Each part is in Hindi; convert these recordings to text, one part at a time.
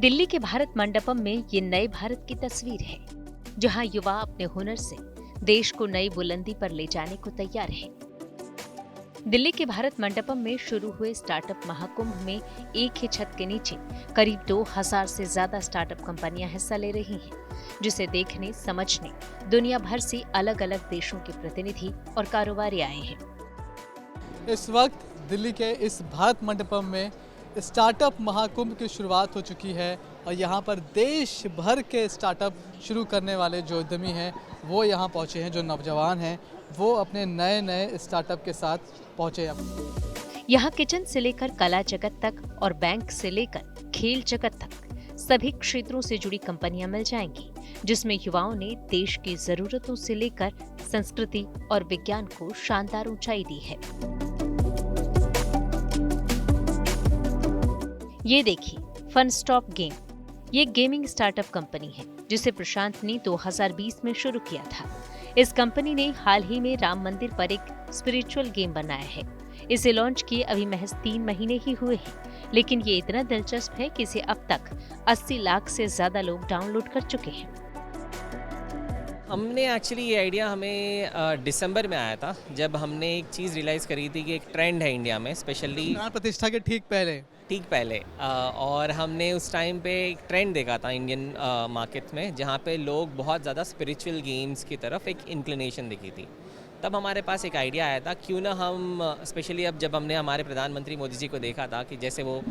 दिल्ली के भारत मंडपम में ये नए भारत की तस्वीर है, जहां युवा अपने हुनर से देश को नई बुलंदी पर ले जाने को तैयार है। दिल्ली के भारत मंडपम में शुरू हुए स्टार्टअप महाकुंभ में एक ही छत के नीचे करीब 2000 से ज्यादा स्टार्टअप कंपनियां हिस्सा ले रही हैं, जिसे देखने समझने दुनिया भर से अलग अलग देशों के प्रतिनिधि और कारोबारी आए हैं। इस वक्त दिल्ली के इस भारत मंडपम में स्टार्टअप महाकुंभ की शुरुआत हो चुकी है और यहाँ पर देश भर के स्टार्टअप शुरू करने वाले जो उद्यमी हैं वो यहाँ पहुँचे हैं, जो नौजवान हैं वो अपने नए नए स्टार्टअप के साथ पहुँचे हैं। यहाँ किचन से लेकर कला जगत तक और बैंक से लेकर खेल जगत तक सभी क्षेत्रों से जुड़ी कंपनियां मिल जाएंगी, जिसमें युवाओं ने देश की जरूरतों से लेकर संस्कृति और विज्ञान को शानदार ऊंचाई दी है। ये देखिए फन स्टॉप गेम, ये गेमिंग स्टार्टअप कंपनी है जिसे प्रशांत ने 2020 में शुरू किया था। इस कंपनी ने हाल ही में राम मंदिर पर एक स्पिरिचुअल गेम बनाया है। इसे लॉन्च किए अभी महज 3 महीने ही हुए हैं, लेकिन ये इतना दिलचस्प है कि इसे अब तक 80 लाख से ज्यादा लोग डाउनलोड कर चुके हैं। हमने एक्चुअली ये आइडिया हमें दिसंबर में आया था, जब हमने एक चीज़ रियलाइज़ करी थी कि एक ट्रेंड है इंडिया में, स्पेशली प्राण प्रतिष्ठा के ठीक पहले और हमने उस टाइम पे एक ट्रेंड देखा था इंडियन मार्केट में, जहाँ पे लोग बहुत ज़्यादा स्पिरिचुअल गेम्स की तरफ एक इंक्लिनेशन दिखी थी। तब हमारे पास एक आइडिया आया था, क्यों ना हम स्पेशली अब जब हमने हमारे प्रधानमंत्री मोदी जी को देखा था कि जैसे वो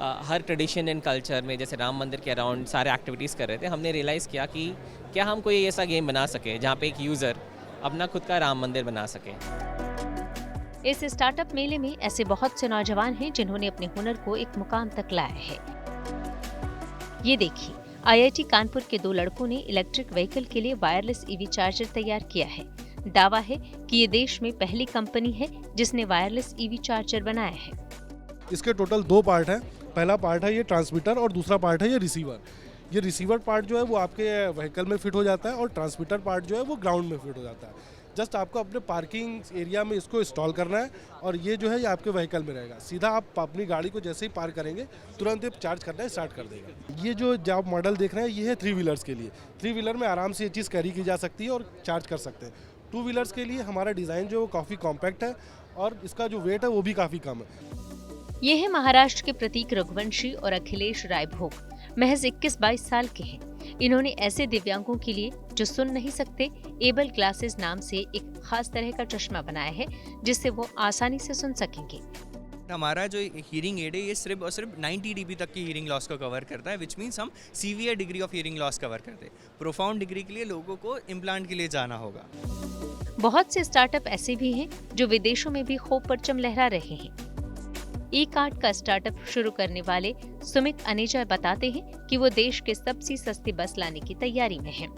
हर ट्रेडिशन एंड कल्चर में जैसे राम मंदिर के अराउंड सारे एक्टिविटीज़ कर रहे थे, हमने रियलाइज़ किया कि क्या हम कोई ऐसा गेम बना सके जहाँ पे एक यूज़र अपना खुद का राम मंदिर बना सके। इस स्टार्टअप मेले में ऐसे बहुत से नौजवान हैं जिन्होंने अपने हुनर को एक मुकाम तक लाया है। ये देखिए, IIT कानपुर के 2 लड़कों ने इलेक्ट्रिक व्हीकल के लिए वायरलेस EV चार्जर तैयार किया है। दावा है कि ये देश में पहली कंपनी है जिसने वायरलेस EV चार्जर बनाया है। इसके टोटल 2 पार्ट हैं। पहला पार्ट है ये ट्रांसमीटर और दूसरा पार्ट है ये रिसीवर। ये रिसीवर पार्ट जो है वो आपके व्हीकल में फिट हो जाता है और ट्रांसमीटर पार्ट जो है वो ग्राउंड में फिट हो जाता है। जस्ट आपको अपने पार्किंग एरिया में इसको इंस्टॉल करना है और ये जो है ये आपके व्हीकल में रहेगा। सीधा आप अपनी गाड़ी को जैसे ही पार्क करेंगे तुरंत ये चार्ज करना स्टार्ट कर देगा। ये जो आप मॉडल देख रहे हैं ये है 3 व्हीलर्स के लिए। 3 व्हीलर में आराम से ये चीज़ कैरी की जा सकती है और चार्ज कर सकते हैं। 2 व्हीलर्स के लिए हमारा डिज़ाइन जो है वो काफ़ी कॉम्पैक्ट है और इसका जो वेट है वो भी काफ़ी कम है। ये है महाराष्ट्र के प्रतीक रघुवंशी और अखिलेश रायभोग। महज 21-22 साल के हैं। इन्होंने ऐसे दिव्यांगों के लिए जो सुन नहीं सकते एबल ग्लासेस नाम से एक खास तरह का चश्मा बनाया है, जिससे वो आसानी से सुन सकेंगे। हमारा जो हीयरिंग एड है ये सिर्फ और सिर्फ 90 dB तक की हीयरिंग लॉस को कवर करता है, विच मीन्स हम severe degree of hearing loss cover करते हैं। प्रोफाउंड डिग्री के लिए लोगों को इम्प्लांट के लिए जाना होगा। बहुत से स्टार्टअप ऐसे भी हैं जो विदेशों में भी खूब परचम लहरा रहे हैं। ई-कार्ट का स्टार्टअप शुरू करने वाले सुमित अनेजा बताते हैं कि वो देश के सबसे सस्ती बस लाने की तैयारी में हैं।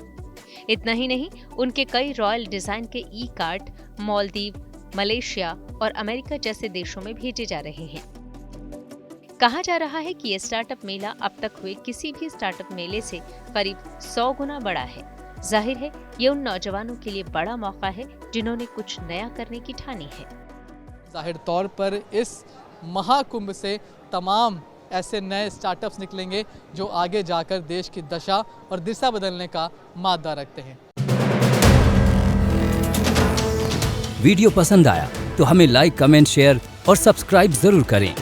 इतना ही नहीं, उनके कई रॉयल डिजाइन के ई-कार्ट मालदीव, मलेशिया और अमेरिका जैसे देशों में भेजे जा रहे हैं। कहा जा रहा है कि ये स्टार्टअप मेला अब तक हुए किसी भी स्टार्टअप मेले से करीब 100 गुना बड़ा है। जाहिर है ये उन नौजवानों के लिए बड़ा मौका है जिन्होंने कुछ नया करने की ठानी है। जाहिर तौर पर इस महाकुंभ से तमाम ऐसे नए स्टार्टअप्स निकलेंगे जो आगे जाकर देश की दशा और दिशा बदलने का मादा रखते हैं। वीडियो पसंद आया तो हमें लाइक, कमेंट, शेयर और सब्सक्राइब जरूर करें।